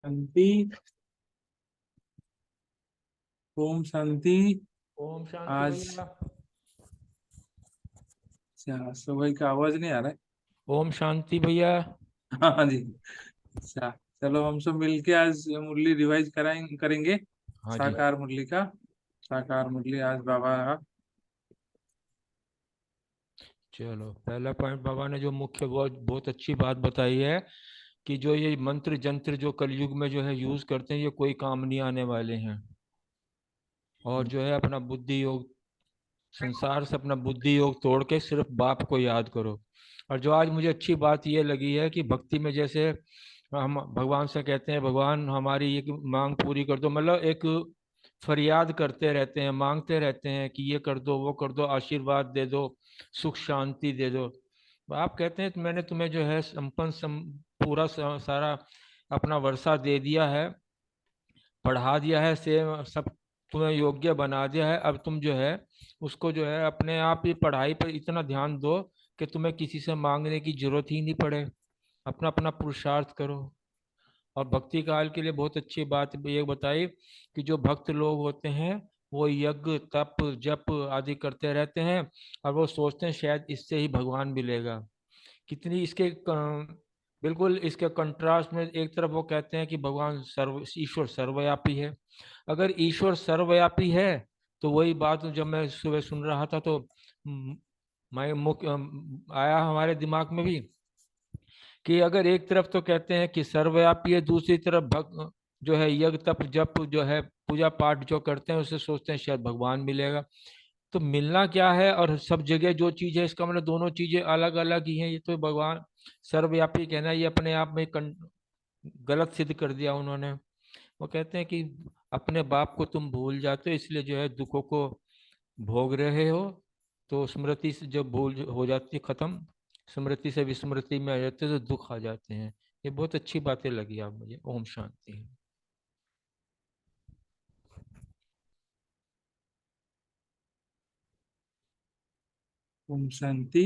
शांति। ओम शांति। ओम शांति आज भैया। अच्छा, सुबह का आवाज नहीं आ रहा है। ओम शांति भैया। हाँ जी। अच्छा, चलो हम सब मिलके आज मुरली रिवाइज करेंगे। हाँ जी। साकार मुरली का। साकार मुरली आज बाबा का। चलो, पहला पॉइंट बाबा ने जो मुख्य बहुत बहुत अच्छी बात बताई है कि जो ये मंत्र जंत्र जो कलयुग में जो है यूज करते हैं, ये कोई काम नहीं आने वाले हैं। और जो है अपना बुद्धि योग, संसार से अपना बुद्धि योग तोड़ के सिर्फ बाप को याद करो। और जो आज मुझे अच्छी बात ये लगी है कि भक्ति में जैसे हम भगवान से कहते हैं, भगवान हमारी ये मांग पूरी कर दो, मतलब एक फरियाद करते रहते हैं, मांगते रहते हैं कि ये कर दो, वो कर दो, आशीर्वाद दे दो, सुख शांति दे दो। आप कहते हैं मैंने तुम्हें जो है पूरा सारा अपना वर्षा दे दिया है, पढ़ा दिया है, से सब तुम्हें योग्य बना दिया है। अब तुम जो है उसको जो है अपने आप ही पढ़ाई पर इतना ध्यान दो कि तुम्हें किसी से मांगने की जरूरत ही नहीं पड़े। अपना अपना पुरुषार्थ करो। और भक्ति काल के लिए बहुत अच्छी बात ये बताई कि जो भक्त लोग होते हैं वो यज्ञ तप जप आदि करते रहते हैं, और वो सोचते हैं शायद इससे ही भगवान मिलेगा। कितनी इसके बिल्कुल इसके कंट्रास्ट में एक तरफ वो कहते हैं कि भगवान सर्व ईश्वर सर्वव्यापी है। अगर ईश्वर सर्वव्यापी है तो वही बात जब मैं सुबह सुन रहा था तो मैं मुख्य आया हमारे दिमाग में भी कि अगर एक तरफ तो कहते हैं कि सर्वव्यापी है, दूसरी तरफ भक्त जो है यज्ञ तप जप जो है पूजा पाठ जो करते हैं उसे सोचते हैं शायद भगवान मिलेगा। तो मिलना क्या है और सब जगह जो चीज है, इसका मतलब दोनों चीजें अलग अलग ही हैं। ये तो भगवान सर्वव्यापी कहना ये अपने आप में गलत सिद्ध कर दिया उन्होंने। वो कहते हैं कि अपने बाप को तुम भूल जाते हो, इसलिए जो है दुखों को भोग रहे हो। तो स्मृति से जब भूल हो जाती है खत्म, स्मृति से विस्मृति में आ जाते हैं तो दुख आ जाते हैं। ये बहुत अच्छी बातें लगी आप मुझे। ओम शांति। ओम शांति।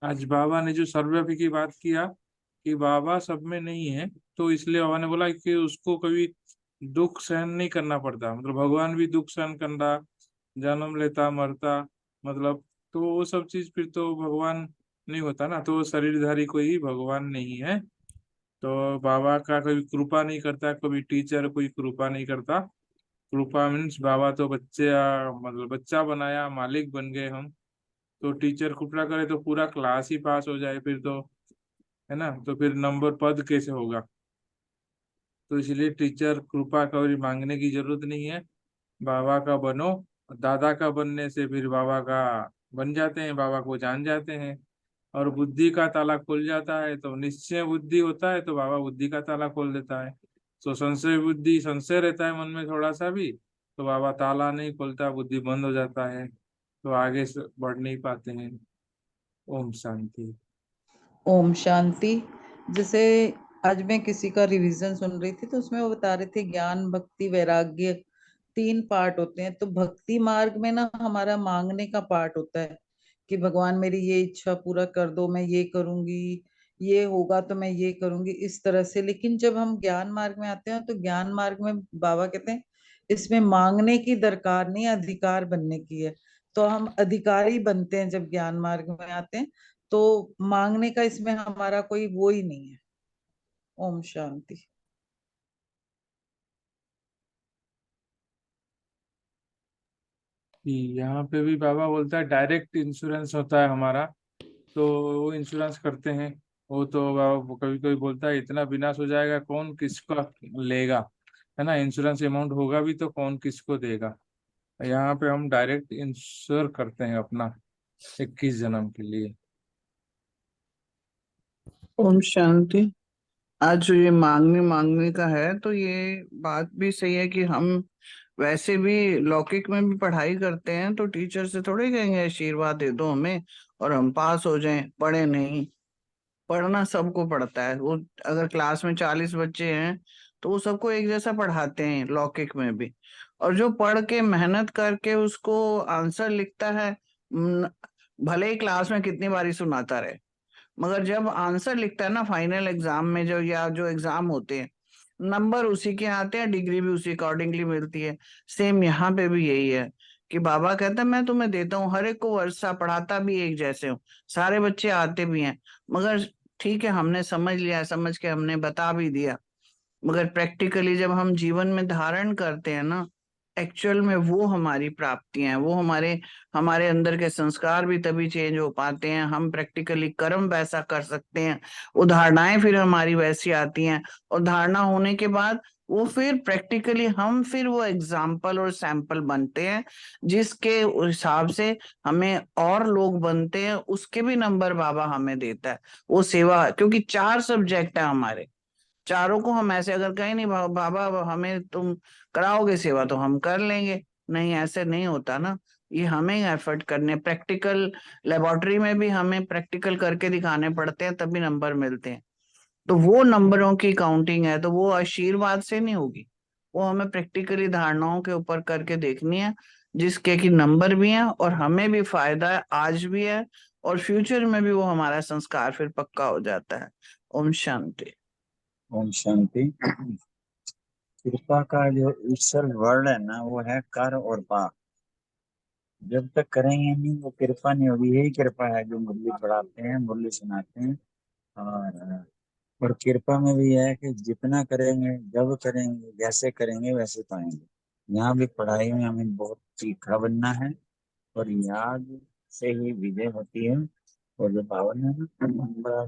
आज बाबा ने जो सर्वव्यापी की बात किया कि बाबा सब में नहीं है, तो इसलिए बाबा ने बोला कि उसको कभी दुख सहन नहीं करना पड़ता। मतलब भगवान भी दुख सहन करना, जन्म लेता मरता, मतलब तो वो सब चीज फिर तो भगवान नहीं होता ना, तो शरीरधारी कोई ही भगवान नहीं है। तो बाबा का कभी कृपा नहीं करता, कभी टीचर कोई कृपा नहीं करता। कृपा मीन्स बाबा तो बच्चे मतलब बच्चा बनाया, मालिक बन गए हम। तो टीचर कृपा करे तो पूरा क्लास ही पास हो जाए फिर तो, है ना, तो फिर नंबर पद कैसे होगा। तो इसलिए टीचर कृपा कभी मांगने की जरूरत नहीं है। बाबा का बनो। दादा का बनने से फिर बाबा का बन जाते हैं, बाबा को जान जाते हैं। और बुद्धि का ताला खुल जाता है तो निश्चय बुद्धि होता है, तो बाबा बुद्धि का ताला खोल देता है। तो संशय बुद्धि, संशय रहता है मन में थोड़ा सा भी, तो बाबा ताला नहीं खोलता, बुद्धि बंद हो जाता है, तो आगे से बढ़ नहीं पाते हैं। ओम शांति। ओम शांति। जैसे आज मैं किसी का रिवीजन सुन रही थी तो उसमें वो बता रहे थे ज्ञान भक्ति वैराग्य 3 पार्ट होते हैं। तो भक्ति मार्ग में ना हमारा मांगने का पार्ट होता है कि भगवान मेरी ये इच्छा पूरा कर दो, मैं ये करूंगी, ये होगा तो मैं ये करूंगी, इस तरह से। लेकिन जब हम ज्ञान मार्ग में आते हैं तो ज्ञान मार्ग में बाबा कहते हैं इसमें मांगने की दरकार नहीं, अधिकार बनने की है। तो हम अधिकारी बनते हैं जब ज्ञान मार्ग में आते हैं। तो मांगने का इसमें हमारा कोई वो ही नहीं है। ओम शांति। यहाँ पे भी बाबा बोलता है डायरेक्ट इंश्योरेंस होता है हमारा, तो वो इंश्योरेंस करते हैं। वो तो बाबा कभी कभी बोलता है इतना विनाश हो जाएगा कौन किसका लेगा, है ना, इंश्योरेंस अमाउंट होगा भी तो कौन किसको देगा। यहाँ पे हम डायरेक्ट इंश्योर करते हैं अपना 21 जन्म के लिए। ओम शांति। आज जो ये मांगने मांगने का है तो ये बात भी सही है कि हम वैसे भी लौकिक में भी पढ़ाई करते हैं तो टीचर से थोड़े कहेंगे आशीर्वाद दे दो हमें और हम पास हो जाएं। पढ़े नहीं, पढ़ना सबको पड़ता है। वो अगर क्लास में 40 बच्चे हैं तो वो सबको एक जैसा पढ़ाते हैं लौकिक में भी। और जो पढ़ के मेहनत करके उसको आंसर लिखता है, भले ही क्लास में कितनी बारी सुनाता रहे, मगर जब आंसर लिखता है ना फाइनल एग्जाम में, जो या जो एग्जाम होते हैं नंबर उसी के आते हैं, डिग्री भी उसी अकॉर्डिंगली मिलती है। सेम यहाँ पे भी यही है कि बाबा कहता है मैं तुम्हें देता हूँ, हर एक को वर्षा पढ़ाता भी एक जैसे हूँ, सारे बच्चे आते भी हैं, मगर ठीक है हमने समझ लिया, समझ के हमने बता भी दिया, मगर प्रैक्टिकली जब हम जीवन में धारण करते हैं ना, एक्चुअल में वो हमारी प्राप्तियां हैं, वो हमारे हमारे अंदर के संस्कार भी तभी चेंज हो पाते हैं, हम प्रैक्टिकली कर्म वैसा कर सकते हैं, उदाहरणाएं फिर हमारी वैसी आती हैं, और धारणा होने के बाद वो फिर प्रैक्टिकली हम फिर वो एग्जाम्पल और सैंपल बनते हैं, जिसके हिसाब से हमें और लोग बनते हैं, उसके भी नंबर बाबा हमें देता है। वो सेवा, क्योंकि 4 सब्जेक्ट है हमारे, चारों को हम ऐसे अगर कहें नहीं बाबा हमें तुम कराओगे सेवा तो हम कर लेंगे, नहीं ऐसे नहीं होता ना, ये हमें एफर्ट करने, प्रैक्टिकल लेबोरेटरी में भी हमें प्रैक्टिकल करके दिखाने पड़ते हैं तभी नंबर मिलते हैं। तो वो नंबरों की काउंटिंग है तो वो आशीर्वाद से नहीं होगी, वो हमें प्रैक्टिकली धारणाओं के ऊपर करके देखनी है, जिसके कि नंबर भी हैं और हमें भी फायदा है, आज भी है और फ्यूचर में भी वो हमारा संस्कार फिर पक्का हो जाता है। ओम शांति। ओम शांति। कृपा का जो ईश्वर वर्ड है ना, वो है कर और पा। जब तक करेंगे नहीं वो कृपा नहीं होगी। यही कृपा है जो मुरली पढ़ाते हैं, मुरली सुनाते हैं। और कृपा में भी है कि जितना करेंगे, जब करेंगे, जैसे करेंगे वैसे पाएंगे। यहाँ भी पढ़ाई में हमें बहुत तीखा बनना है और याद से ही विजय होती है। और जो बावन है ना, बड़ा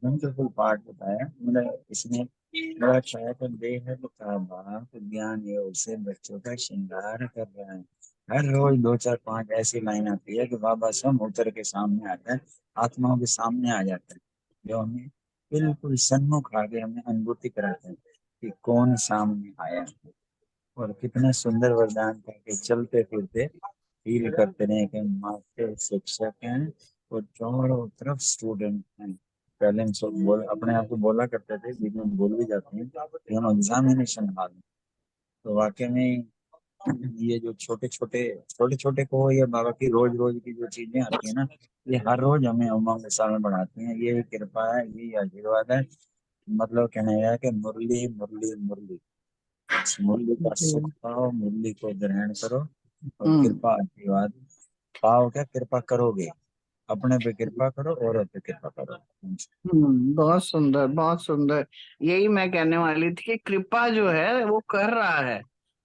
वंडरफुल पार्ट बताया, मतलब इसमें बड़ा अच्छा है। तो देह का बाप ज्ञान योग से बच्चों का श्रृंगार कर रहा है। हर रोज 2 4 5 ऐसी लाइन आती है कि बाबा स्वयं उतर के सामने आता है, आत्माओं के सामने आ जाता है, जो हमें बिल्कुल सन्मुख आगे हमें अनुभूति कराते हैं कि कौन सामने आया है। और कितना सुंदर वरदान था कि चलते फिरते फील करते रहे कि मास्टर शिक्षक हैं और चारों तरफ स्टूडेंट हैं। पहले हम सब अपने आप को बोला करते थे, बीच में भूल भी जाते हैं कि हम एग्जामिनेशन हाल में। तो वाकई में ये जो छोटे छोटे को या बाबा की रोज रोज की जो चीजें आती है ना, ये हर रोज हमें उमंग उत्साह में बढ़ाती हैं। ये कृपा है, ये आशीर्वाद है। मतलब कहना यह है कि मुरली मुरली मुरली, इस मुरली का सुख पाओ, मुरली को ग्रहण करो और कृपा आशीर्वाद पाओ। क्या कृपा करोगे, अपने पे कृपा करो, औरों पे कृपा करो। बहुत सुंदर, बहुत सुंदर। यही मैं कहने वाली थी कि कृपा जो है वो कर रहा है,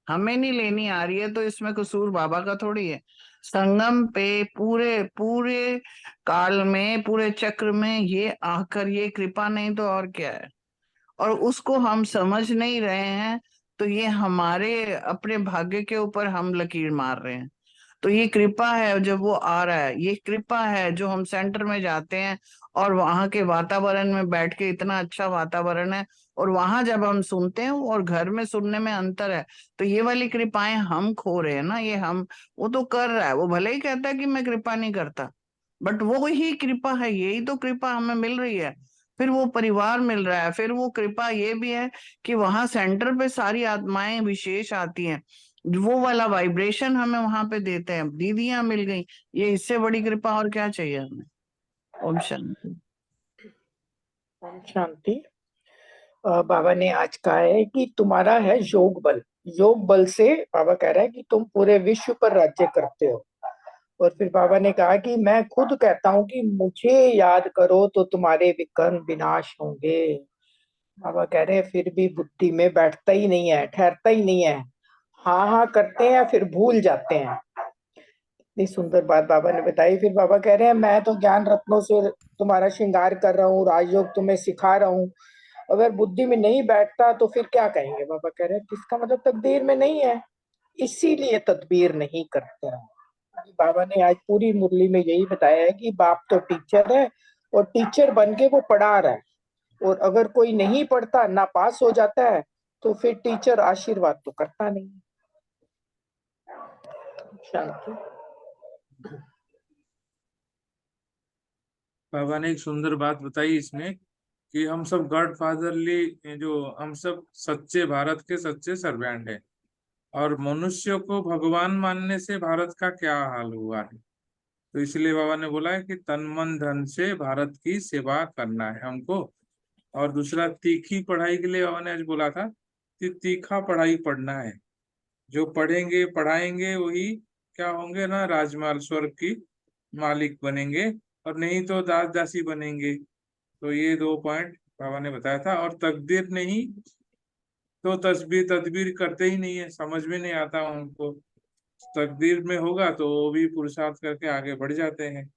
हमें नहीं लेनी आ रही है, तो इसमें कसूर बाबा का थोड़ी है। संगम पे पूरे पूरे काल में, पूरे चक्र में ये आकर ये कृपा, नहीं तो और क्या है। और उसको हम समझ नहीं रहे हैं, तो ये हमारे अपने भाग्य के ऊपर हम लकीर मार रहे हैं। तो ये कृपा है जब वो आ रहा है, ये कृपा है जो हम सेंटर में जाते हैं और वहां के वातावरण में बैठ के, इतना अच्छा वातावरण है, और वहां जब हम सुनते हैं और घर में सुनने में अंतर है। तो ये वाली कृपाएं हम खो रहे हैं ना, ये हम, वो तो कर रहा है, वो भले ही कहता है कि मैं कृपा नहीं करता, बट वो ही कृपा है, यही तो कृपा हमें मिल रही है। फिर वो परिवार मिल रहा है, फिर वो कृपा ये भी है कि वहां सेंटर पे सारी आत्माएं विशेष आती हैं, वो वाला वाइब्रेशन हमें वहां पे देते हैं, दीदियां मिल गई, ये इससे बड़ी कृपा और क्या चाहिए हमें। ओम शांति। ओम शांति। बाबा ने आज कहा है कि तुम्हारा है योग बल, योग बल से बाबा कह रहा है कि तुम पूरे विश्व पर राज्य करते हो। और फिर बाबा ने कहा कि मैं खुद कहता हूँ कि मुझे याद करो तो तुम्हारे विकर्म विनाश होंगे। बाबा कह रहे हैं फिर भी बुद्धि में बैठता ही नहीं है, ठहरता ही नहीं है, हाँ हाँ करते हैं फिर भूल जाते हैं। इतनी सुंदर बात बाबा ने बताई। फिर बाबा कह रहे हैं मैं तो ज्ञान रत्नों से तुम्हारा श्रृंगार कर रहा हूँ, राजयोग तुम्हें सिखा रहा हूँ, अगर बुद्धि में नहीं बैठता तो फिर क्या कहेंगे। बाबा कह रहे हैं इसका मतलब तकदीर में नहीं है, इसीलिए तदबीर नहीं करते हैं। बाबा ने आज पूरी मुरली में यही बताया है कि बाप तो टीचर है और टीचर बन के वो पढ़ा रहा है, और अगर कोई नहीं पढ़ता, ना पास हो जाता है, तो फिर टीचर आशीर्वाद तो करता नहीं। शांति। बाबा ने एक सुंदर बात बताई इसमें कि हम सब गॉड फादरली, जो हम सब सच्चे भारत के सच्चे सर्वेंट हैं, और मनुष्य को भगवान मानने से भारत का क्या हाल हुआ है। तो इसलिए बाबा ने बोला है कि तन मन धन से भारत की सेवा करना है हमको। और दूसरा तीखी पढ़ाई के लिए बाबा ने आज बोला था कि तीखा पढ़ाई पढ़ना है। जो पढ़ेंगे पढ़ाएंगे वही क्या होंगे ना, राजमाल स्वर्ग की मालिक बनेंगे, और नहीं तो दास दासी बनेंगे। तो ये 2 पॉइंट बाबा ने बताया था। और तकदीर नहीं तो तस्बीर तदबीर करते ही नहीं है, समझ में नहीं आता उनको। तकदीर में होगा तो वो भी पुरुषार्थ करके आगे बढ़ जाते हैं।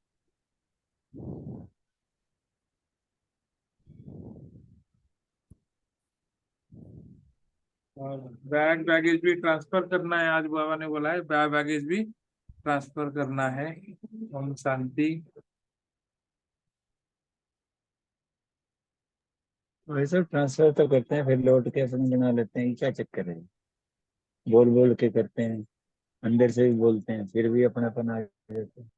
और बैग बैगेज भी ट्रांसफर करना है, आज बाबा ने बोला है बैग बैगेज भी ट्रांसफर करना है। ओम शांति। वैसे ट्रांसफर तो करते हैं, फिर लौट के अपने बना लेते हैं, ये क्या चक्कर है। बोल बोल के करते हैं, अंदर से भी बोलते हैं, फिर भी अपनापन आ जाता है।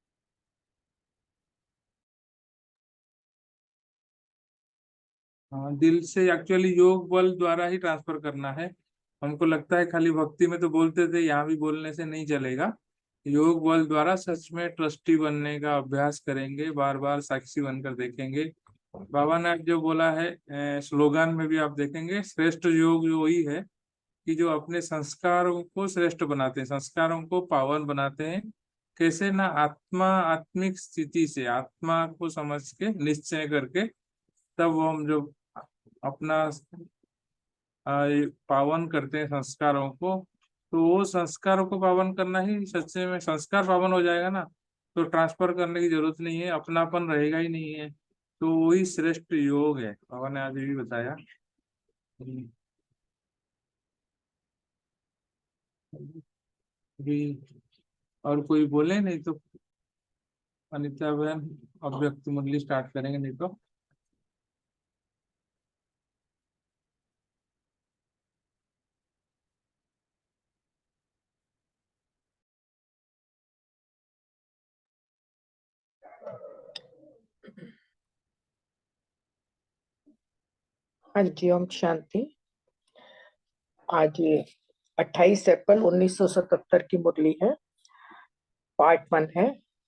हाँ, दिल से एक्चुअली योग बल द्वारा ही ट्रांसफर करना है। हमको लगता है खाली भक्ति में तो बोलते थे, यहाँ भी बोलने से नहीं चलेगा। योग बल द्वारा सच में ट्रस्टी बनने का अभ्यास करेंगे, बार बार साक्षी बनकर देखेंगे। बाबा ने जो बोला है स्लोगन में भी आप देखेंगे, श्रेष्ठ योग जो वही है कि जो अपने संस्कारों को श्रेष्ठ बनाते हैं, संस्कारों को पावन बनाते हैं। कैसे ना, आत्मा आत्मिक स्थिति से आत्मा को समझ के निश्चय करके तब वो हम जो अपना ये पावन करते हैं संस्कारों को, तो वो संस्कारों को पावन करना ही सच्चे में संस्कार पावन हो जाएगा ना, तो ट्रांसफर करने की जरूरत नहीं है, अपनापन रहेगा ही नहीं है। तो वही श्रेष्ठ योग है, बाबा ने आज भी बताया। भी और कोई बोले नहीं तो अनिता बहन अव्यक्त मुरली स्टार्ट करेंगे, नहीं तो हाँ जी, ओम शांति। आज 28 अप्रैल 1977 की मुरली है, पार्ट 1 है।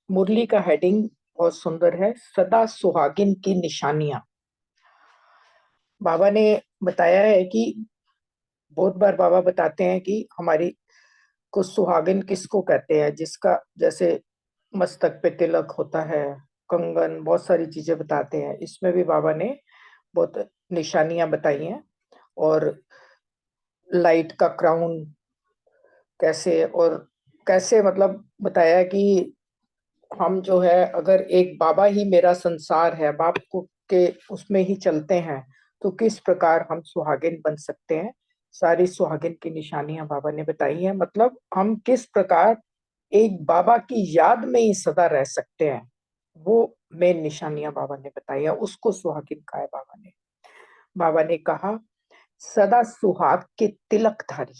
मुरली का हेडिंग बहुत सुंदर है, सदा सुहागिन की निशानियां। बाबा ने बताया है कि बहुत बार बाबा बताते हैं कि हमारी को सुहागिन किसको कहते हैं, जिसका जैसे मस्तक पे तिलक होता है, कंगन, बहुत सारी चीजें बताते हैं। इसमें भी बाबा ने बहुत निशानियां बताई हैं, और लाइट का क्राउन कैसे, और कैसे मतलब बताया कि हम जो है, अगर एक बाबा ही मेरा संसार है, बाप को के उसमें ही चलते हैं, तो किस प्रकार हम सुहागिन बन सकते हैं। सारी सुहागिन की निशानियां बाबा ने बताई हैं, मतलब हम किस प्रकार एक बाबा की याद में ही सदा रह सकते हैं, वो मेन निशानियां बाबा ने बताई है, उसको सुहागिन कहा है बाबा ने। बाबा ने कहा, सदा सुहाग के तिलकधारी,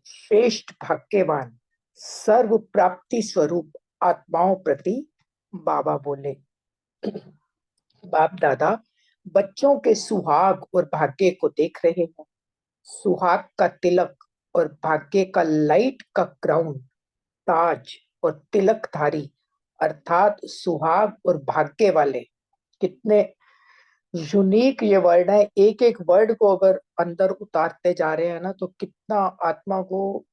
श्रेष्ठ भाग्यवान, सर्व प्राप्ति स्वरूप आत्माओं प्रति बाबा बोले। बाप दादा बच्चों के सुहाग और भाग्य को देख रहे हैं। सुहाग का तिलक और भाग्य का लाइट का क्राउन, ताज और तिलकधारी, अर्थात सुहाग और भाग्य वाले। कितने यूनिक ये वर्ड है, एक एक वर्ड को अगर अंदर उतारते जा रहे हैं ना, तो कितना आत्मा को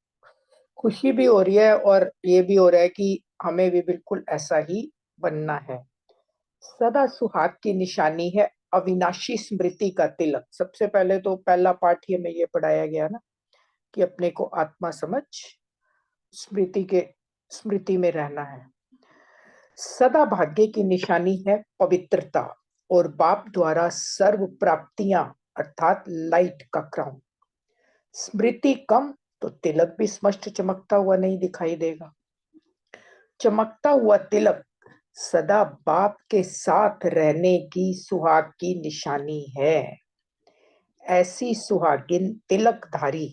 खुशी भी हो रही है, और ये भी हो रहा है कि हमें भी बिल्कुल ऐसा ही बनना है। सदा सुहाग की निशानी है अविनाशी स्मृति का तिलक। सबसे पहले तो पहला पाठ ही हमें ये पढ़ाया गया ना, कि अपने को आत्मा समझ स्मृति में रहना है। सदा भाग्य की निशानी है पवित्रता, और बाप द्वारा सर्व प्राप्तियां, अर्थात लाइट का क्राउन। स्मृति कम तो तिलक भी स्पष्ट चमकता हुआ नहीं दिखाई देगा। चमकता हुआ तिलक सदा बाप के साथ रहने की सुहाग की निशानी है। ऐसी सुहागिन तिलकधारी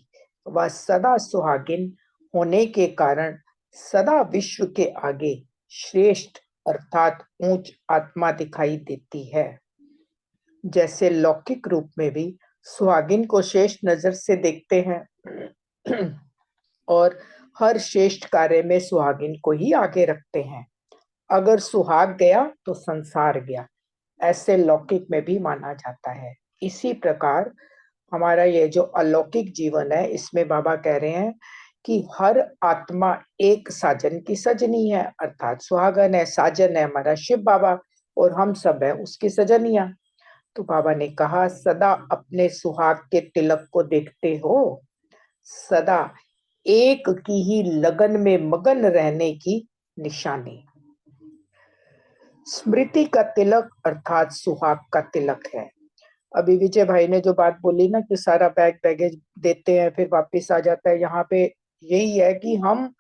व सदा सुहागिन होने के कारण सदा विश्व के आगे श्रेष्ठ अर्थात ऊंच आत्मा दिखाई देती है। जैसे लौकिक रूप में भी सुहागिन को श्रेष्ठ नजर से देखते हैं और हर श्रेष्ठ कार्य में सुहागिन को ही आगे रखते हैं। अगर सुहाग गया तो संसार गया, ऐसे लौकिक में भी माना जाता है। इसी प्रकार हमारा ये जो अलौकिक जीवन है, इसमें बाबा कह रहे हैं कि हर आत्मा एक साजन की सजनी है, अर्थात सुहागन है। साजन है हमारा शिव बाबा और हम सब है उसकी सजनिया। तो बाबा ने कहा, सदा अपने सुहाग के तिलक को देखते हो, सदा एक की ही लगन में मगन रहने की निशानी। स्मृति का तिलक अर्थात सुहाग का तिलक है। अभी विजय भाई ने जो बात बोली ना कि सारा बैग बैगेज देते हैं फिर वापस आ जाता है, यहाँ पे यही है कि हम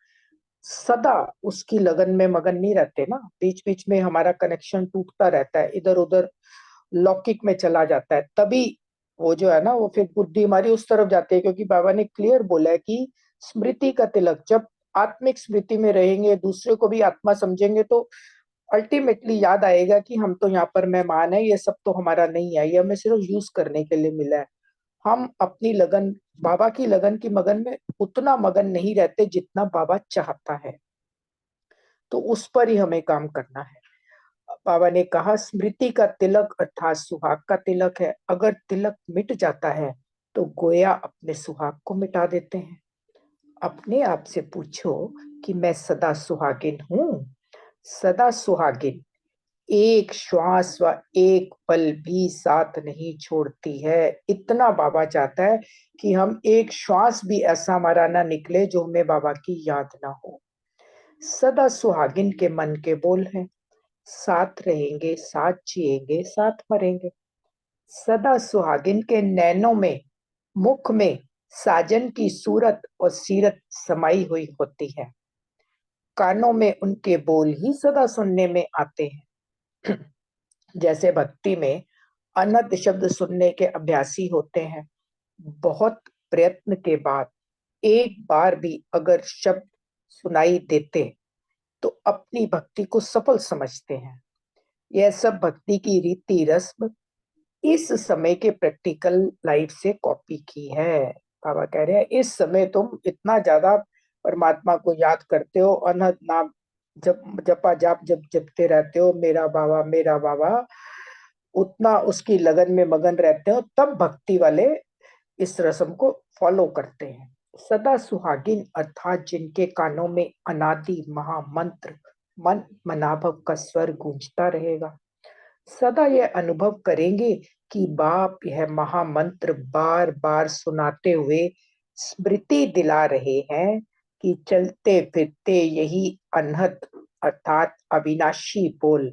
सदा उसकी लगन में मगन नहीं रहते ना, बीच बीच में हमारा कनेक्शन टूटता रहता है, इधर उधर लौकिक में चला जाता है। तभी वो जो है ना, वो फिर बुद्धि हमारी उस तरफ जाती है, क्योंकि बाबा ने क्लियर बोला है कि स्मृति का तिलक, जब आत्मिक स्मृति में रहेंगे, दूसरे को भी आत्मा समझेंगे, तो अल्टीमेटली याद आएगा कि हम तो यहाँ पर मेहमान है, ये सब तो हमारा नहीं है, ये हमें सिर्फ यूज करने के लिए मिला है। हम अपनी लगन, बाबा की लगन की मगन में उतना मगन नहीं रहते जितना बाबा चाहता है, तो उस पर ही हमें काम करना है। बाबा ने कहा, स्मृति का तिलक अर्थात सुहाग का तिलक है। अगर तिलक मिट जाता है तो गोया अपने सुहाग को मिटा देते हैं। अपने आप से पूछो कि मैं सदा सुहागिन हूं? सदा सुहागिन एक श्वास व एक पल भी साथ नहीं छोड़ती है। इतना बाबा चाहता है कि हम एक श्वास भी ऐसा हमारा ना निकले जो हमें बाबा की याद ना हो। सदा सुहागिन के मन के बोल हैं, साथ रहेंगे, साथ जिएंगे, साथ मरेंगे। सदा सुहागिन के नैनों में, मुख में साजन की सूरत और सीरत समाई हुई होती है। कानों में उनके बोल ही सदा सुनने में आते हैं। जैसे भक्ति में अनंत शब्द सुनने के अभ्यासी होते हैं, बहुत प्रयत्न के बाद एक बार भी अगर शब्द सुनाई देते तो अपनी भक्ति को सफल समझते हैं। यह सब भक्ति की रीति रस्म इस समय के प्रैक्टिकल लाइफ से कॉपी की है। बाबा कह रहे हैं, इस समय तुम इतना ज्यादा परमात्मा को याद करते हो, अनंत नाम जब जपा जाप जब जपते रहते हो, मेरा बाबा, उतना उसकी लगन में मगन रहते हो, तब भक्ति वाले इस रस्म को फॉलो करते हैं। सदा सुहागिन अर्थात जिनके कानों में अनादि महामंत्र मन मनाभव का स्वर गूंजता रहेगा, सदा यह अनुभव करेंगे कि बाप यह महामंत्र बार बार सुनाते हुए स्मृति दिला रहे हैं कि चलते फिरते यही अनहद अर्थात अविनाशी बोल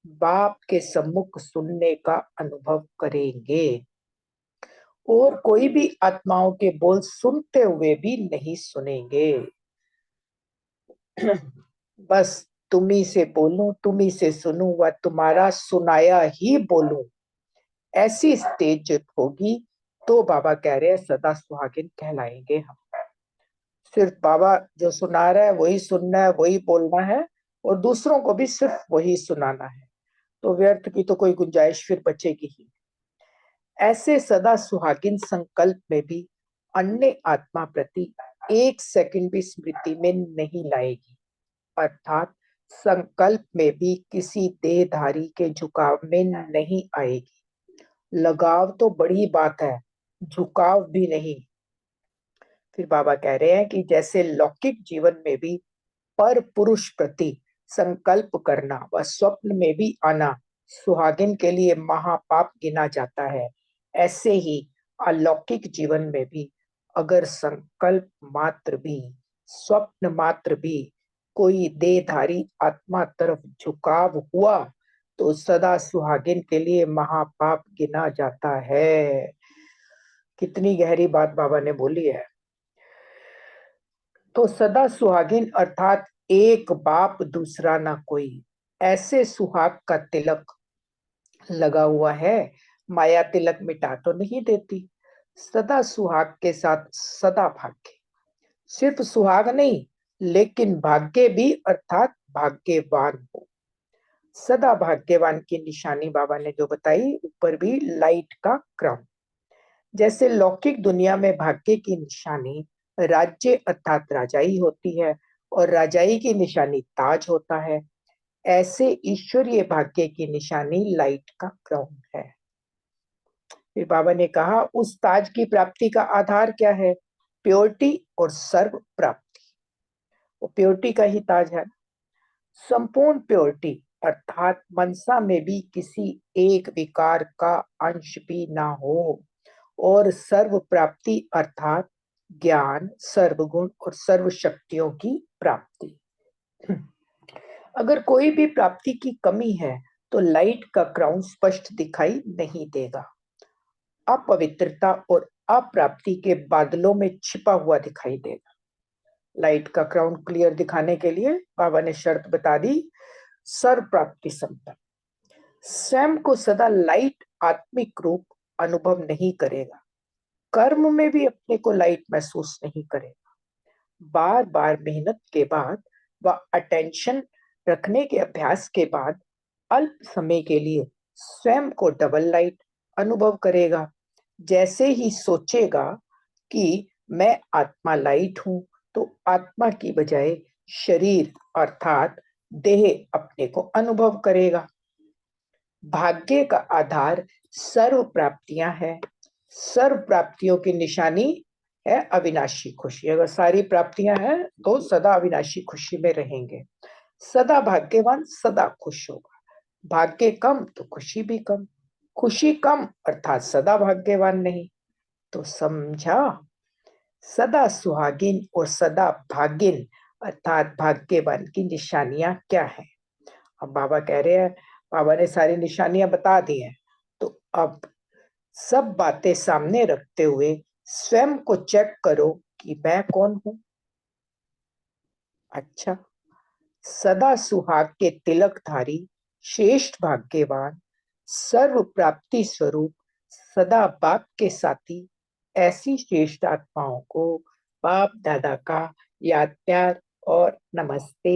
बाप के सम्मुख सुनने का अनुभव करेंगे। और कोई भी आत्माओं के बोल सुनते हुए भी नहीं सुनेंगे। बस तुम्ही से बोलूं, तुम्ही से सुनूं व तुम्हारा सुनाया ही बोलूं, ऐसी स्टेज जब होगी तो बाबा कह रहे हैं सदा सुहागिन कहलाएंगे हम। सिर्फ बाबा जो सुना रहा है वही सुनना है, वही बोलना है, और दूसरों को भी सिर्फ वही सुनाना है, तो व्यर्थ की तो कोई गुंजाइश फिर बचेगी ही। ऐसे सदा सुहागिन संकल्प में भी अन्य आत्मा प्रति एक सेकंड भी स्मृति में नहीं लाएगी, अर्थात संकल्प में भी किसी देहधारी के झुकाव में नहीं आएगी। लगाव तो बड़ी बात है, झुकाव भी नहीं। फिर बाबा कह रहे हैं कि जैसे लौकिक जीवन में भी पर पुरुष प्रति संकल्प करना व स्वप्न में भी आना सुहागिन के लिए महापाप गिना जाता है, ऐसे ही अलौकिक जीवन में भी अगर संकल्प मात्र भी, स्वप्न मात्र भी कोई देहधारी आत्मा तरफ झुकाव हुआ तो सदा सुहागिन के लिए महापाप गिना जाता है। कितनी गहरी बात बाबा ने बोली है। तो सदा सुहागिन अर्थात एक बाप दूसरा ना कोई, ऐसे सुहाग का तिलक लगा हुआ है। माया तिलक मिटा तो नहीं देती। सदा सुहाग के साथ सदा भाग्य, सिर्फ सुहाग नहीं लेकिन भाग्य भी अर्थात भाग्यवान हो। सदा भाग्यवान की निशानी बाबा ने जो बताई, ऊपर भी लाइट का क्रम। जैसे लौकिक दुनिया में भाग्य की निशानी राज्य अर्थात राजाई होती है और राजाई की निशानी ताज होता है, ऐसे ईश्वरीय भाग्य की निशानी लाइट का क्राउन है। फिर बाबा ने कहा उस ताज की प्राप्ति का आधार क्या है? प्योरिटी और सर्व प्राप्ति। वो प्योरिटी का ही ताज है, संपूर्ण प्योरिटी, अर्थात मनसा में भी किसी एक विकार का अंश भी ना हो, और सर्व प्राप्ति अर्थात ज्ञान, सर्वगुण और सर्व शक्तियों की प्राप्ति। अगर कोई भी प्राप्ति की कमी है तो लाइट का क्राउन स्पष्ट दिखाई नहीं देगा, अपवित्रता और अप्राप्ति के बादलों में छिपा हुआ दिखाई देगा। लाइट का क्राउन क्लियर दिखाने के लिए बाबा ने शर्त बता दी, सर्व प्राप्ति संपन्न। स्वयं को सदा लाइट आत्मिक रूप अनुभव नहीं करेगा, कर्म में भी अपने को लाइट महसूस नहीं करेगा। बार बार मेहनत के बाद व अटेंशन रखने के अभ्यास के बाद अल्प समय के लिए स्वयं को डबल लाइट अनुभव करेगा। जैसे ही सोचेगा कि मैं आत्मा लाइट हूं, तो आत्मा की बजाय शरीर अर्थात देह अपने को अनुभव करेगा। भाग्य का आधार सर्व प्राप्तियां है। सर्व प्राप्तियों की निशानी है अविनाशी खुशी। अगर सारी प्राप्तियां हैं तो सदा अविनाशी खुशी में रहेंगे। सदा भाग्यवान सदा खुश होगा, भाग्य कम तो खुशी भी कम, खुशी कम अर्थात सदा भाग्यवान नहीं। तो समझा, सदा सुहागिन और सदा भागिन अर्थात भाग्यवान की निशानियां क्या है? अब बाबा कह रहे हैं, बाबा ने सारी निशानियां बता दी हैं, तो अब सब बातें सामने रखते हुए स्वयं को चेक करो कि मैं कौन हूं। अच्छा, सदा सुहाग के तिलकधारी, श्रेष्ठ भाग्यवान, सर्व प्राप्ति स्वरूप, सदा बाप के साथी, ऐसी श्रेष्ठ आत्माओं को बाप दादा का याद प्यार और नमस्ते।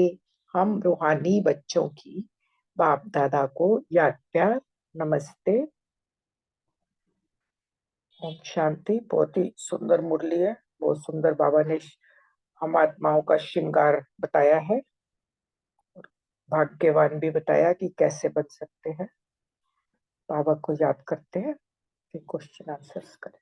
हम रूहानी बच्चों की बाप दादा को याद प्यार नमस्ते। ओम शांति। बहुत ही सुंदर मुरली है, बहुत सुंदर बाबा ने हम आत्माओं का श्रृंगार बताया है, भाग्यवान भी बताया कि कैसे बन सकते हैं। बाबा को याद करते हैं, फिर क्वेश्चन आंसर्स करें।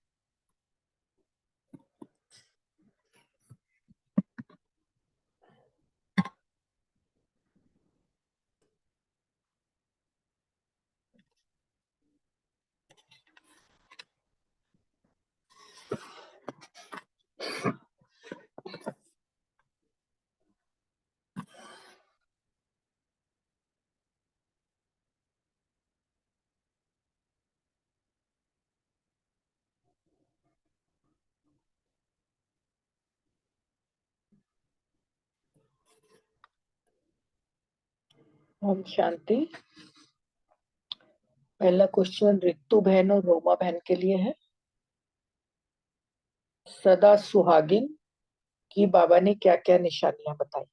ओम शांति। पहला क्वेश्चन रितु बहन और रोमा बहन के लिए है। सदा सुहागिन की बाबा ने क्या क्या निशानियां बताई?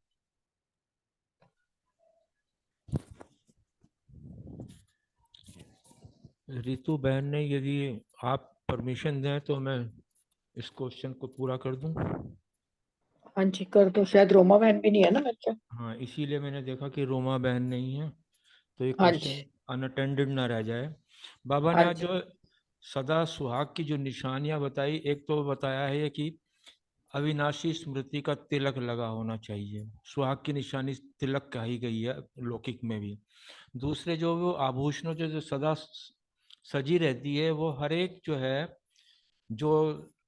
रितु बहन ने, यदि आप परमिशन दें तो मैं इस क्वेश्चन को पूरा कर दूं। हाँ जी कर दो, शायद रोमा बहन भी नहीं है ना बच्चा। हाँ, इसीलिए मैंने देखा कि रोमा बहन नहीं है, तो ये हाँ क्वेश्चन जी, अनअटेंडेड ना रह जाए। बाबा हाँ ने आज जी, जो सदा सुहाग की जो निशानियां बताई, एक तो बताया है कि अविनाशी स्मृति का तिलक लगा होना चाहिए। सुहाग की निशानी तिलक कही गई है लौकिक में भी। दूसरे जो वो आभूषणों जो सदा सजी रहती है, वो हर एक जो है, जो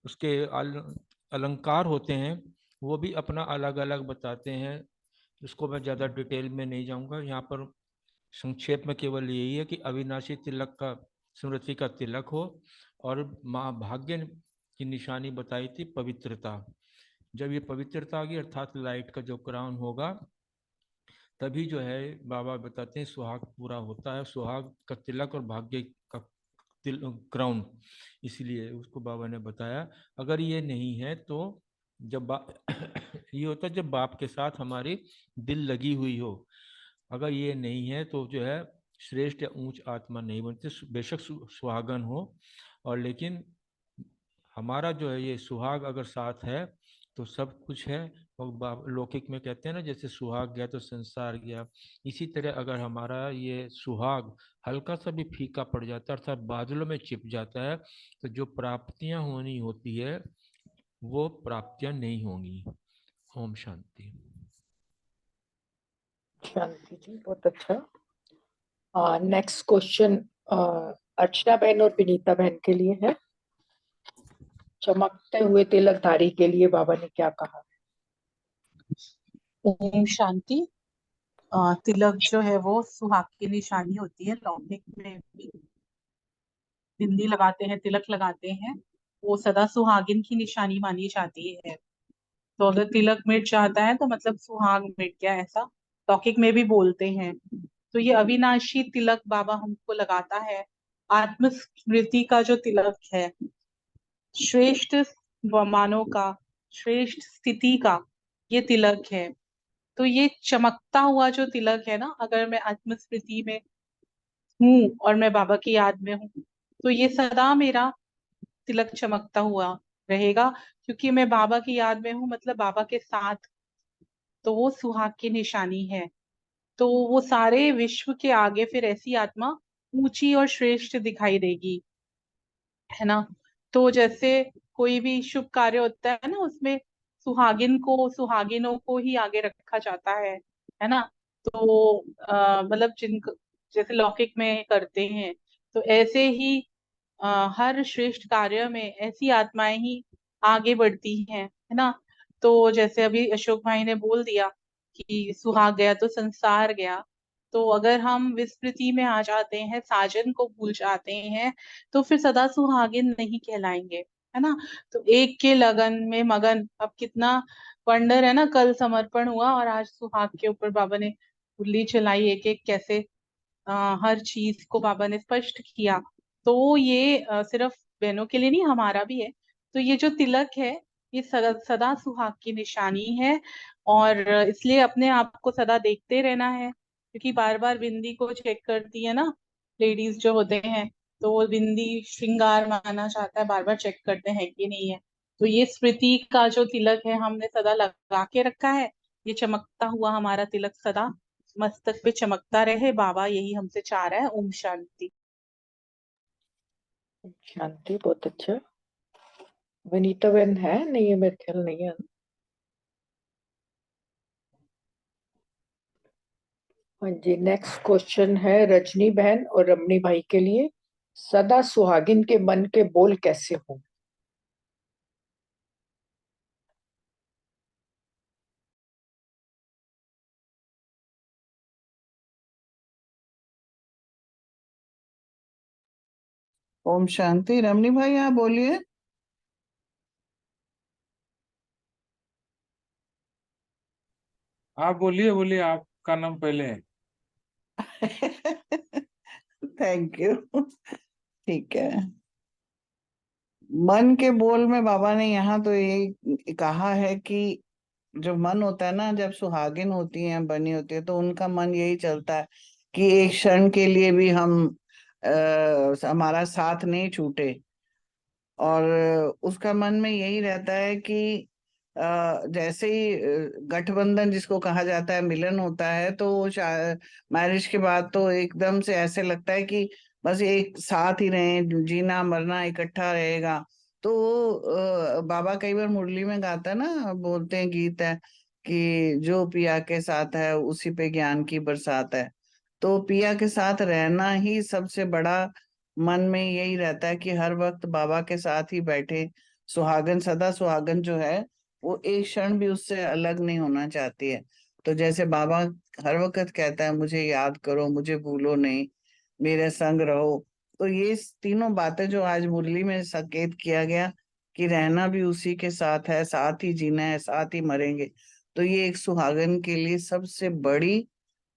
उसके अलंकार होते हैं, वो भी अपना अलग अलग बताते हैं। इसको मैं ज़्यादा डिटेल में नहीं जाऊंगा यहाँ पर। संक्षेप में केवल यही है कि अविनाशी तिलक का, स्मृति का तिलक हो, और माँ भाग्य की निशानी बताई थी पवित्रता। जब ये पवित्रता आ गई अर्थात लाइट का जो क्राउन होगा, तभी जो है बाबा बताते हैं सुहाग पूरा होता है। सुहाग का तिलक और भाग्य का क्राउन, इसलिए उसको बाबा ने बताया। अगर ये नहीं है तो जब ये होता है जब बाप के साथ हमारी दिल लगी हुई हो। अगर ये नहीं है तो जो है श्रेष्ठ या ऊंच आत्मा नहीं बनते। बेशक सुहागन हो, और लेकिन हमारा जो है ये सुहाग अगर साथ है तो सब कुछ है, लौकिक में कहते हैं ना, जैसे सुहाग गया तो संसार गया। इसी तरह अगर हमारा ये सुहाग हल्का सा भी फीका पड़ जाता है, अर्थात बादलों में छिप जाता है, तो जो प्राप्तियां होनी होती है वो प्राप्तियां नहीं होंगी। ओम शांति। शांति जी, बहुत अच्छा। नेक्स्ट क्वेश्चन अर्चना बहन और विनीता बहन के लिए है। चमकते हुए तिलकधारी के लिए बाबा ने क्या कहा? ओम शांति। तिलक जो है वो सुहाग की निशानी होती है। लौकिक में भी बिंदी लगाते हैं, तिलक लगाते हैं, वो सदा सुहागिन की निशानी मानी जाती है। तो अगर तिलक मिट जाता है तो मतलब सुहाग मिट गया, ऐसा लौकिक में भी बोलते हैं। तो ये अविनाशी तिलक बाबा हमको लगाता है। आत्मस्मृति का जो तिलक है, श्रेष्ठ मानव का, श्रेष्ठ स्थिति का ये तिलक है। तो ये चमकता हुआ जो तिलक है ना, अगर मैं आत्मस्मृति में हूँ और मैं बाबा की याद में हूँ, तो ये सदा मेरा तिलक चमकता हुआ रहेगा, क्योंकि मैं बाबा की याद में हूँ, मतलब बाबा के साथ। तो वो सुहाग की निशानी है। तो वो सारे विश्व के आगे फिर ऐसी आत्मा ऊंची और श्रेष्ठ दिखाई देगी, है ना। तो जैसे कोई भी शुभ कार्य होता है ना, उसमें सुहागिनों को ही आगे रखा जाता है ना। तो मतलब जैसे लौकिक में करते हैं, तो ऐसे ही हर श्रेष्ठ कार्य में ऐसी आत्माएं ही आगे बढ़ती हैं, है ना। तो जैसे अभी अशोक भाई ने बोल दिया कि सुहाग गया तो संसार गया। तो अगर हम विस्मृति में आ जाते हैं, साजन को भूल जाते हैं, तो फिर सदा सुहागिन नहीं कहलाएंगे, है ना। तो एक के लगन में मगन, अब कितना वंडर है ना, कल समर्पण हुआ और आज सुहाग के ऊपर बाबा ने उंगली चलाई, एक एक कैसे हर चीज को बाबा ने स्पष्ट किया। तो ये सिर्फ बहनों के लिए नहीं, हमारा भी है। तो ये जो तिलक है, ये सदा सदा सुहाग की निशानी है। और इसलिए अपने आप को सदा देखते रहना है, क्योंकि बार बार बिंदी को चेक करती है ना लेडीज जो होते हैं। तो वो बिंदी श्रृंगार माना जाता है, बार बार चेक करते हैं कि नहीं है। तो ये स्मृति का जो तिलक है हमने सदा लगा के रखा है। ये चमकता हुआ हमारा तिलक सदा मस्तक पे चमकता रहे, बाबा यही हमसे चाह रहा है। ओम शांति। शांति, बहुत अच्छा। विनीता बहन है नहीं है, मेरे ख्याल नहीं है। हाँ जी, नेक्स्ट क्वेश्चन है रजनी बहन और रमणी भाई के लिए। सदा सुहागिन के मन के बोल कैसे हो? ओम शांति। रमनी भाई आप बोलिए। आप बोलिए, बोलिए, आपका नाम पहले है। Thank you. ठीक है। मन के बोल में बाबा ने यहाँ तो ये कहा है कि जो मन होता है ना, जब सुहागिन होती हैं, बनी होती है, तो उनका मन यही चलता है कि एक क्षण के लिए भी हमारा साथ नहीं छूटे। और उसका मन में यही रहता है कि जैसे ही गठबंधन जिसको कहा जाता है, मिलन होता है, तो मैरिज के बाद तो एकदम से ऐसे लगता है कि बस एक साथ ही रहें, जीना मरना इकट्ठा रहेगा। तो बाबा कई बार मुरली में गाता है ना, बोलते हैं, गीत है कि जो पिया के साथ है उसी पे ज्ञान की बरसात है। तो पिया के साथ रहना ही सबसे बड़ा, मन में यही रहता है कि हर वक्त बाबा के साथ ही बैठे। सुहागन, सदा सुहागन जो है वो एक क्षण भी उससे अलग नहीं होना चाहती है। तो जैसे बाबा हर वक्त कहता है, मुझे याद करो, मुझे भूलो नहीं, मेरे संग रहो। तो ये तीनों बातें जो आज मुरली में संकेत किया गया कि रहना भी उसी के साथ है, साथ ही जीना है, साथ ही मरेंगे, तो ये एक सुहागन के लिए सबसे बड़ी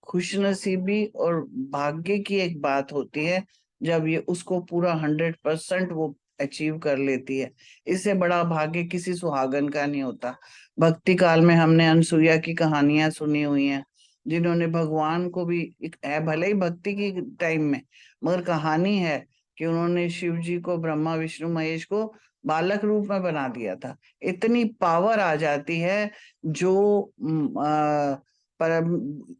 खुशनसीबी और भाग्य की एक बात होती है, जब ये उसको पूरा 100% वो अचीव कर लेती है। इससे बड़ा भाग्य किसी सुहागन का नहीं होता। भक्ति काल में हमने अनसुईया की कहानियां सुनी हुई हैं, जिन्होंने भगवान को भी, है भले ही भक्ति की टाइम में, मगर कहानी है कि उन्होंने शिव जी को, ब्रह्मा विष्णु महेश को बालक रूप में बना दिया था। इतनी पावर आ जाती है जो पर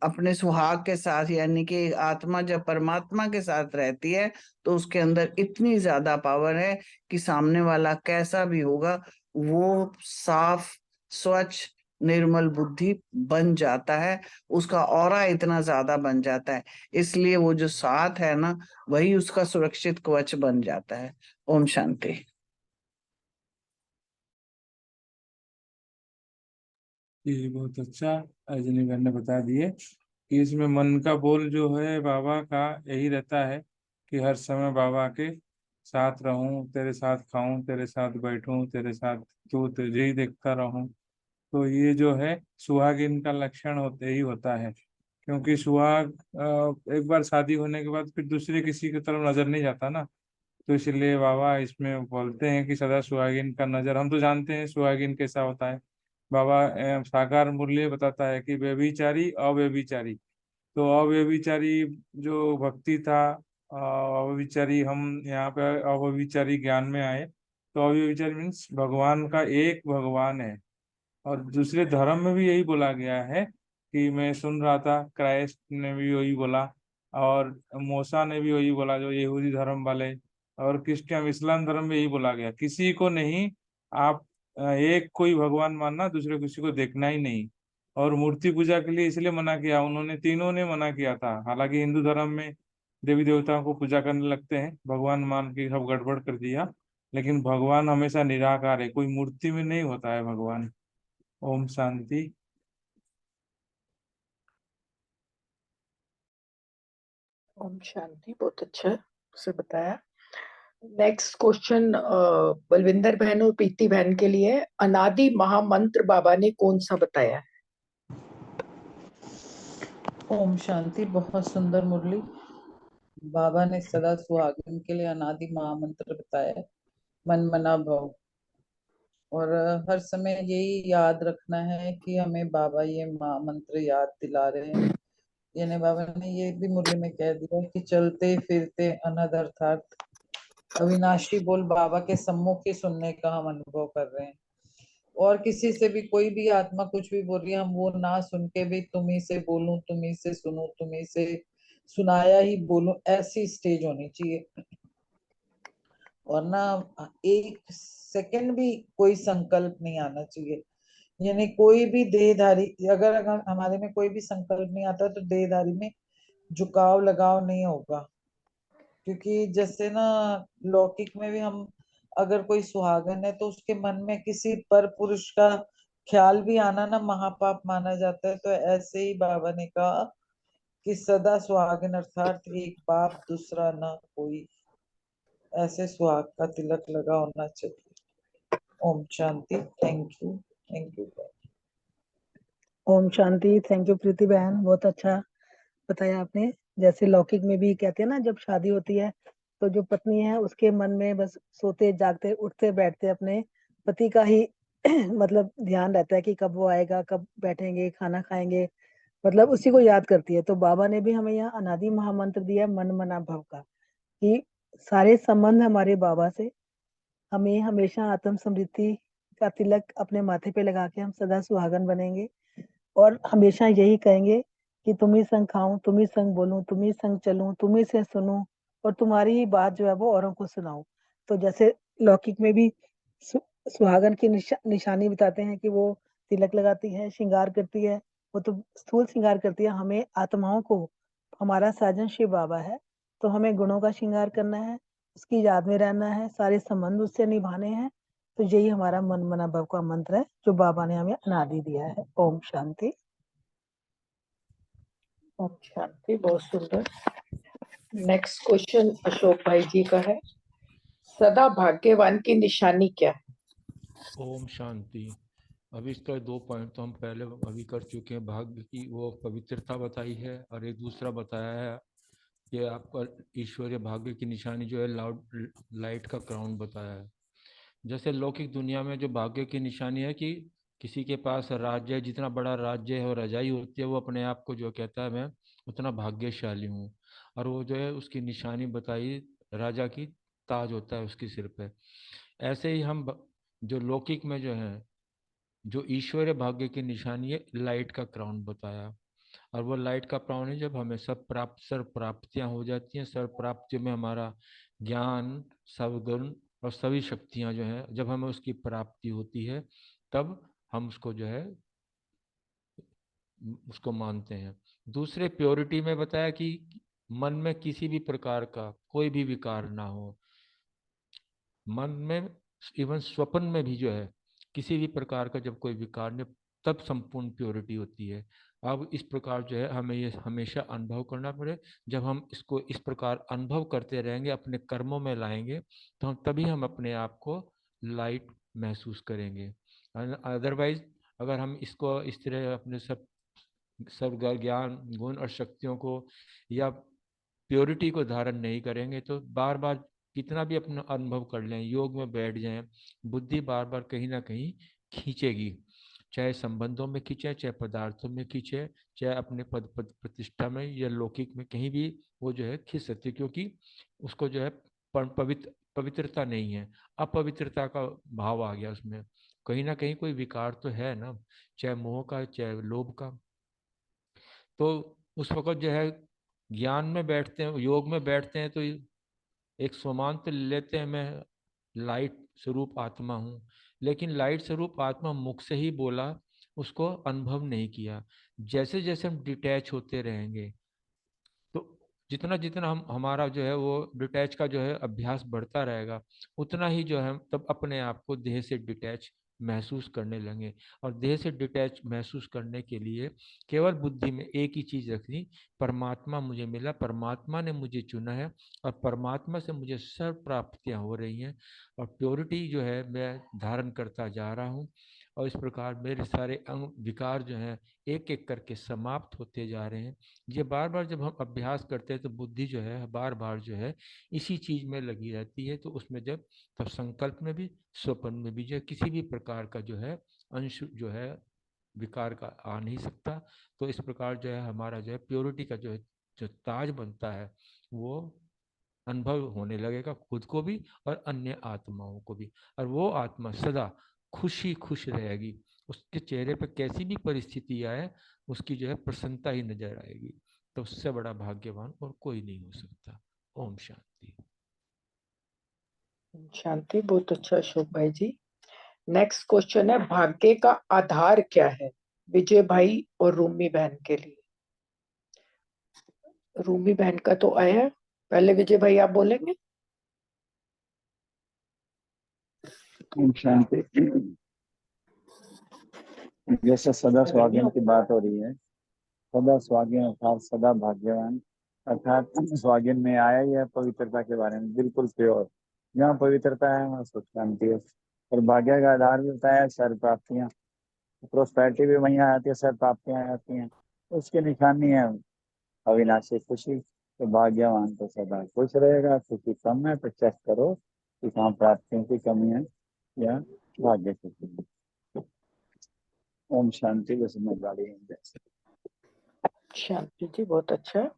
अपने सुहाग के साथ, यानी कि आत्मा जब परमात्मा के साथ रहती है तो उसके अंदर इतनी ज्यादा पावर है कि सामने वाला कैसा भी होगा वो साफ स्वच्छ निर्मल बुद्धि बन जाता है, उसका ऑरा इतना ज्यादा बन जाता है, इसलिए वो जो साथ है ना वही उसका सुरक्षित कवच बन जाता है। ओम शांति। ये बहुत अच्छा रजनी बहन ने बता दिए कि इसमें मन का बोल जो है बाबा का यही रहता है कि हर समय बाबा के साथ रहूं, तेरे साथ खाऊं, तेरे साथ बैठूं, तेरे साथ तू तुझे ही देखता रहूं। तो ये जो है सुहागिन का लक्षण होते ही होता है, क्योंकि सुहाग एक बार शादी होने के बाद फिर दूसरे किसी की तरफ नजर नहीं जाता ना। तो इसलिए बाबा इसमें बोलते हैं कि सदा सुहागिन का नजर, हम तो जानते हैं सुहागिन कैसा होता है। बाबा साकार मूल्य बताता है कि व्यभिचारी अव्यभिचारी, तो अव्यभिचारी जो भक्ति था, अव्यभिचारी, हम यहाँ पे अव्यभिचारी ज्ञान में आए तो अव्यभिचारी मीन्स भगवान का एक भगवान है। और दूसरे धर्म में भी यही बोला गया है कि मैं सुन रहा था क्राइस्ट ने भी वही बोला, और मूसा ने भी वही बोला, जो यहूदी धर्म वाले, और क्रिश्चियन इस्लाम धर्म में यही बोला गया, किसी को नहीं, आप एक कोई भगवान मानना, दूसरे किसी को देखना ही नहीं। और मूर्ति पूजा के लिए इसलिए मना किया उन्होंने, तीनों ने मना किया था। हालांकि हिंदू धर्म में देवी देवताओं को पूजा करने लगते हैं, भगवान मान के सब गड़बड़ कर दिया, लेकिन भगवान हमेशा निराकार है, कोई मूर्ति में नहीं होता है भगवान। ओम शांति। ओम शांति, बहुत अच्छा से बताया। नेक्स्ट क्वेश्चन बलविंदर बहन और प्रीति बहन के लिए, अनादि महामंत्र बाबा ने कौन सा बताया है? ओम शांति। बहुत सुंदर मुरली। बाबा ने सदा सुहागिन के लिए अनादि महामंत्र बताया है, मन मना भव। और हर समय यही याद रखना है कि हमें बाबा ये महामंत्र याद दिला रहे हैं। यानी बाबा ने ये भी मुरली में कह दिया कि चलते फिरते अनहद अर्थात अविनाशी बोल बाबा के सम्मुख ही सुनने का हम अनुभव कर रहे हैं। और किसी से भी कोई भी आत्मा कुछ भी बोल रही है, हम वो ना सुन के भी तुम्ही से बोलूं, तुम्ही से सुनूं, तुम्ही से सुनाया ही बोलूं, ऐसी स्टेज होनी चाहिए। और ना एक सेकंड भी कोई संकल्प नहीं आना चाहिए। यानी कोई भी देहधारी, अगर हमारे में कोई भी संकल्प नहीं आता तो देहधारी में झुकाव लगाव नहीं होगा। क्योंकि जैसे ना लौकिक में भी हम, अगर कोई सुहागन है तो उसके मन में किसी पर पुरुष का ख्याल भी आना ना महापाप माना जाता है। तो ऐसे ही बाबा ने कहा कि सदा सुहागन अर्थात एक बाप दूसरा ना कोई, ऐसे सुहाग का तिलक लगा होना चाहिए। ओम शांति। Thank you, thank you. ओम शांति। थैंक यू प्रीति बहन, बहुत अच्छा बताया आपने। जैसे लौकिक में भी कहते हैं ना, जब शादी होती है तो जो पत्नी है उसके मन में बस सोते जागते उठते बैठते अपने पति का ही मतलब ध्यान रहता है कि कब वो आएगा, कब बैठेंगे, खाना खाएंगे, मतलब उसी को याद करती है। तो बाबा ने भी हमें यहाँ अनादि महामंत्र दिया मन मना भव का, कि सारे संबंध हमारे बाबा से, हमें हमेशा आत्म समृद्धि का तिलक अपने माथे पे लगा के हम सदा सुहागन बनेंगे। और हमेशा यही कहेंगे कि तुम ही संग खाऊं, तुम ही संग बोलूं, तुम ही संग चलूं, तुम ही से सुनूं, और तुम्हारी ही बात जो है वो औरों को सुनाऊं। तो जैसे लौकिक में भी सुहागन की निशानी बताते हैं कि वो तिलक लगाती है, श्रृंगार करती है, वो तो स्थूल श्रृंगार करती है। हमें आत्माओं को, हमारा साजन शिव बाबा है, तो हमें गुणों का श्रृंगार करना है, उसकी याद में रहना है, सारे संबंध उससे निभाने हैं। तो यही हमारा मन मना भव का मंत्र है जो बाबा ने हमें अनादि दिया है। ओम शांति। ओम शांति, बहुत सुंदर। नेक्स्ट क्वेश्चन अशोक भाई जी का है, सदा भाग्यवान की निशानी क्या है? ओम शांति। अभी इसका 2 पॉइंट तो हम पहले अभी कर चुके हैं। भाग्य की वो पवित्रता बताई है, और एक दूसरा बताया है कि आपका ईश्वरीय भाग्य की निशानी जो है लाइट का क्राउन बताया है। जैसे लौकिक दुनिया में जो भाग्य की निशानी है कि किसी के पास राज्य है, जितना बड़ा राज्य है और रजाई होती है, वो अपने आप को जो कहता है मैं उतना भाग्यशाली हूँ। और वो जो है उसकी निशानी बताई राजा की ताज होता है उसके सिर पे। ऐसे ही हम जो लौकिक में जो है, जो ईश्वरीय भाग्य की निशानी है, लाइट का क्राउन बताया। और वो लाइट का क्राउन है जब हमें सब सर्व प्राप्तियां हो जाती हैं, सर्व प्राप्तियों में हमारा ज्ञान, सद्गुण और सभी शक्तियां जो है, जब हमें उसकी प्राप्ति होती है, तब हम उसको जो है उसको मानते हैं। दूसरे प्योरिटी में बताया कि मन में किसी भी प्रकार का कोई भी विकार ना हो। मन में इवन स्वप्न में भी जो है किसी भी प्रकार का जब कोई विकार नहीं, तब संपूर्ण प्योरिटी होती है। अब इस प्रकार जो है हमें ये हमेशा अनुभव करना पड़े। जब हम इसको इस प्रकार अनुभव करते रहेंगे, अपने कर्मों में लाएंगे, तो हम तभी हम अपने आप को लाइट महसूस करेंगे। अदरवाइज अगर हम इसको इस तरह अपने सब ज्ञान, गुण और शक्तियों को या प्योरिटी को धारण नहीं करेंगे, तो बार बार कितना भी अपना अनुभव कर लें, योग में बैठ जाएं, बुद्धि बार बार कहीं ना कहीं खींचेगी। चाहे संबंधों में खींचे, चाहे पदार्थों में खींचे, चाहे अपने पद प्रतिष्ठा में या लौकिक में, कहीं भी वो जो है खींच सकती है, क्योंकि उसको जो है पवित्रता नहीं है, अपवित्रता का भाव आ गया उसमें। कहीं ना कहीं कोई विकार तो है ना, चाहे मोह का, चाहे लोभ का। तो उस वक्त जो है ज्ञान में बैठते हैं, योग में बैठते हैं, तो एक स्वमान तो लेते हैं, मैं लाइट स्वरूप आत्मा हूँ। लेकिन लाइट स्वरूप आत्मा मुख से ही बोला, उसको अनुभव नहीं किया। जैसे जैसे हम डिटैच होते रहेंगे, तो जितना जितना हम हमारा जो है वो डिटैच का जो है अभ्यास बढ़ता रहेगा, उतना ही जो है हम तब अपने आप को देह से डिटैच महसूस करने लगे। और देह से डिटैच महसूस करने के लिए केवल बुद्धि में एक ही चीज रखनी, परमात्मा मुझे मिला, परमात्मा ने मुझे चुना है, और परमात्मा से मुझे सर्व प्राप्तियां हो रही हैं, और प्योरिटी जो है मैं धारण करता जा रहा हूँ। और इस प्रकार मेरे सारे अंग विकार जो हैं एक एक करके समाप्त होते जा रहे हैं। ये बार बार जब हम अभ्यास करते हैं, तो बुद्धि जो है बार बार जो है इसी चीज में लगी रहती है। तो उसमें जब तब संकल्प में भी, स्वप्न में भी जो है किसी भी प्रकार का जो है अंश जो है विकार का आ नहीं सकता। तो इस प्रकार जो है हमारा जो है प्योरिटी का जो है जो ताज बनता है, वो अनुभव होने लगेगा, खुद को भी और अन्य आत्माओं को भी। और वो आत्मा सदा खुशी खुश रहेगी, उसके चेहरे पे कैसी भी परिस्थिति आए, उसकी जो है प्रसन्नता ही नजर आएगी। तो उससे बड़ा भाग्यवान और कोई नहीं हो सकता। ओम शांति। शांति, बहुत अच्छा अशोक भाई जी। नेक्स्ट क्वेश्चन है, भाग्य का आधार क्या है, विजय भाई और रूमी बहन के लिए। रूमी बहन का तो आया है, पहले विजय भाई आप बोलेंगे। ओम शांति। जैसे सदा स्वागत की बात हो रही है, सदा स्वागत अर्थात सदा भाग्यवान, अर्थात स्वागत में आया ही है पवित्रता के बारे में, बिल्कुल प्योर। जहाँ पवित्रता है वहाँ सुख शांति है। और भाग्य का आधार भी होता है सर्व प्राप्तियां, प्रोस्पेरिटी भी वहीं आती है, सर्व प्राप्तियां आती हैं। उसकी निशानी है अविनाशी खुशी। तो भाग्यवान तो सदा खुश रहेगा। खुशी कम है तो चेक करो कि कहाँ प्राप्तियों की कमी है या भाग्य की कमी। ओम शांति। वो समझदारी है। शांति जी, बहुत अच्छा।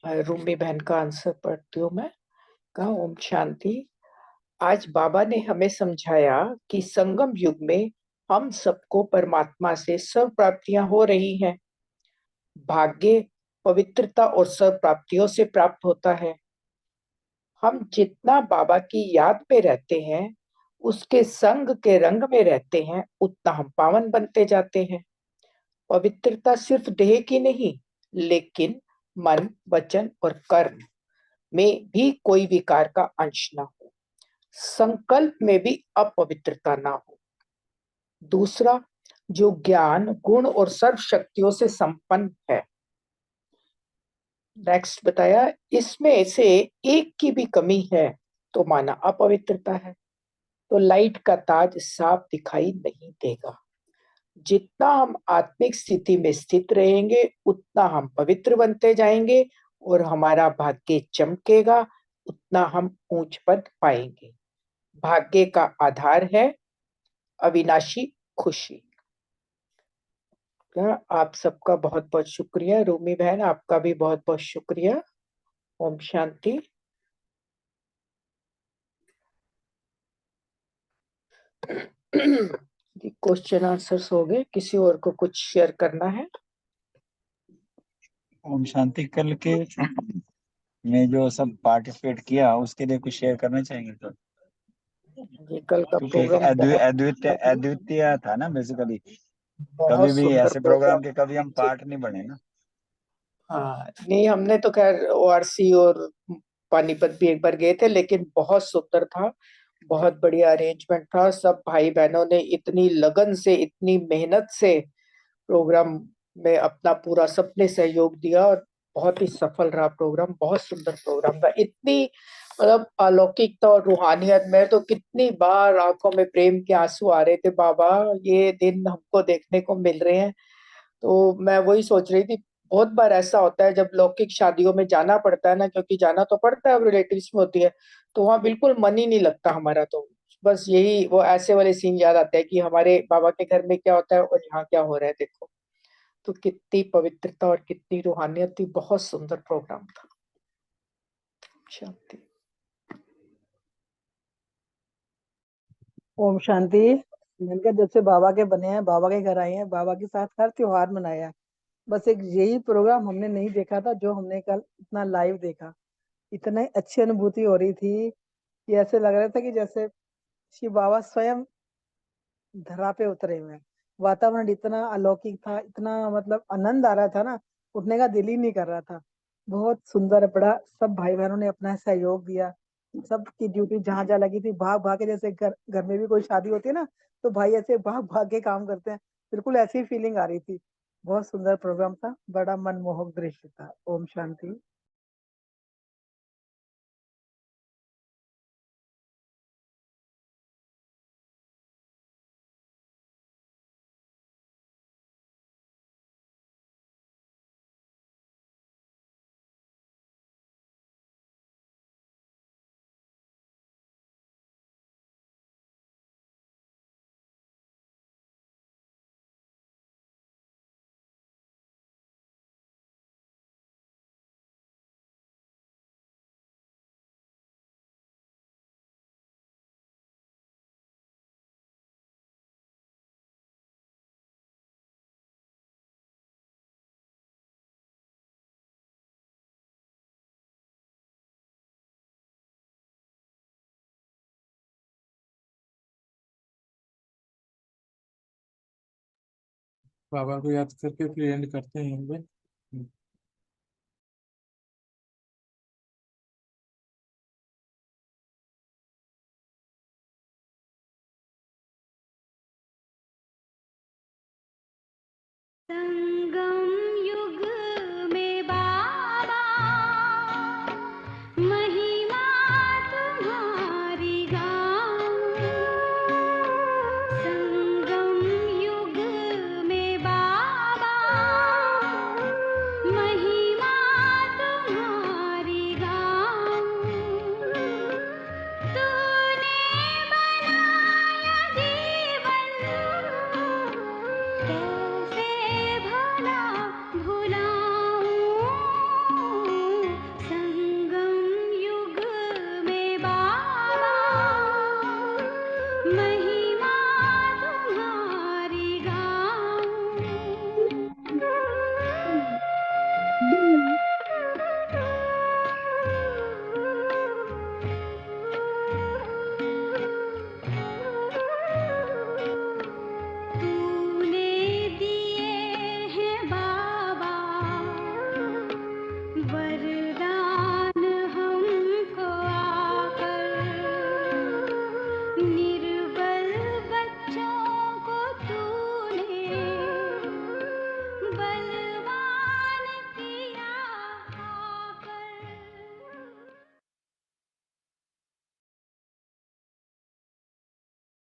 रूमी बहन का आंसर पढ़ती हूँ मैं। कहा, ओम शांति। आज बाबा ने हमें समझाया कि संगम युग में हम सबको परमात्मा से सर्व प्राप्तियां हो रही हैं। भाग्य पवित्रता और सर्व प्राप्तियों से प्राप्त होता है। हम जितना बाबा की याद में रहते हैं, उसके संग के रंग में रहते हैं, उतना हम पावन बनते जाते हैं। पवित्रता सिर्फ देह की नहीं, लेकिन मन, वचन और कर्म में भी कोई विकार का अंश ना हो, संकल्प में भी अपवित्रता ना हो। दूसरा, जो ज्ञान, गुण और सर्व शक्तियों से संपन्न है, नेक्स्ट बताया, इसमें से एक की भी कमी है तो माना अपवित्रता है, तो लाइट का ताज साफ दिखाई नहीं देगा। जितना हम आत्मिक स्थिति में स्थित रहेंगे, उतना हम पवित्र बनते जाएंगे और हमारा भाग्य चमकेगा, उतना हम ऊंच पद पाएंगे। भाग्य का आधार है अविनाशी खुशी। आप सबका बहुत बहुत शुक्रिया। रूमी बहन, आपका भी बहुत बहुत शुक्रिया। ओम शांति। क्वेश्चन आंसर्स हो गए, किसी और को कुछ शेयर करना है? ओम शांति। कल के में जो सब पार्टिसिपेट किया उसके लिए कुछ शेयर करना चाहेंगे तो? ये कल का क्योंकि एक प्रोग्राम अद्वितीय अद्वितीय था ना बेसिकली। बहुत कभी भी सुंदर ऐसे प्रोग्राम प्रोग्राम के कभी हम पार्ट नहीं बने ना। हाँ, नहीं हमने तो खैर ओआरसी और पानीपत भी एक बार गए थे, लेकिन बहुत सुंदर था, बहुत बढ़िया अरेंजमेंट था। सब भाई बहनों ने इतनी लगन से, इतनी मेहनत से प्रोग्राम में अपना पूरा सबने सहयोग दिया और बहुत ही सफल रहा प्रोग्राम। बहुत सुंदर प्रोग्राम था, इतनी मतलब अलौकिकता और रूहानियत में तो कितनी बार आंखों में प्रेम के आंसू आ रहे थे। बाबा ये दिन हमको देखने को मिल रहे हैं, तो मैं वही सोच रही थी। बहुत बार ऐसा होता है जब लौकिक शादियों में जाना पड़ता है ना, क्योंकि जाना तो पड़ता है, अब रिलेटिव्स में होती है, तो वहाँ बिल्कुल मन ही नहीं लगता हमारा। तो बस यही वो ऐसे वाले सीन याद आते हैं कि हमारे बाबा के घर में क्या होता है और यहाँ क्या हो रहा है देखो। तो कितनी पवित्रता और कितनी रूहानियत थी, बहुत सुंदर प्रोग्राम था। शांति। ओम शांति। मैंने कहा जब से बाबा के बने हैं, बाबा के घर आए हैं, बाबा के साथ हर त्योहार मनाया है। बस एक यही प्रोग्राम हमने नहीं देखा था जो हमने कल इतना लाइव देखा। इतने अच्छी अनुभूति हो रही थी कि ऐसे लग रहा था कि जैसे शिव बाबा स्वयं धरा पे उतरे हुए हैं। वातावरण इतना अलौकिक था, इतना मतलब आनंद आ रहा था ना, उठने का दिल ही नहीं कर रहा था। बहुत सुंदर बड़ा सब भाई बहनों ने अपना सहयोग दिया। सबकी ड्यूटी जहां जहां लगी थी, भाग भाग के, जैसे घर घर में भी कोई शादी होती है ना, तो भाई ऐसे भाग भाग के काम करते हैं, बिल्कुल ऐसी फीलिंग आ रही थी। बहुत सुंदर प्रोग्राम था, बड़ा मनमोहक दृश्य था। ओम शांति। बाबा को याद करके फिर एंड करते हैं हम लोग। संगम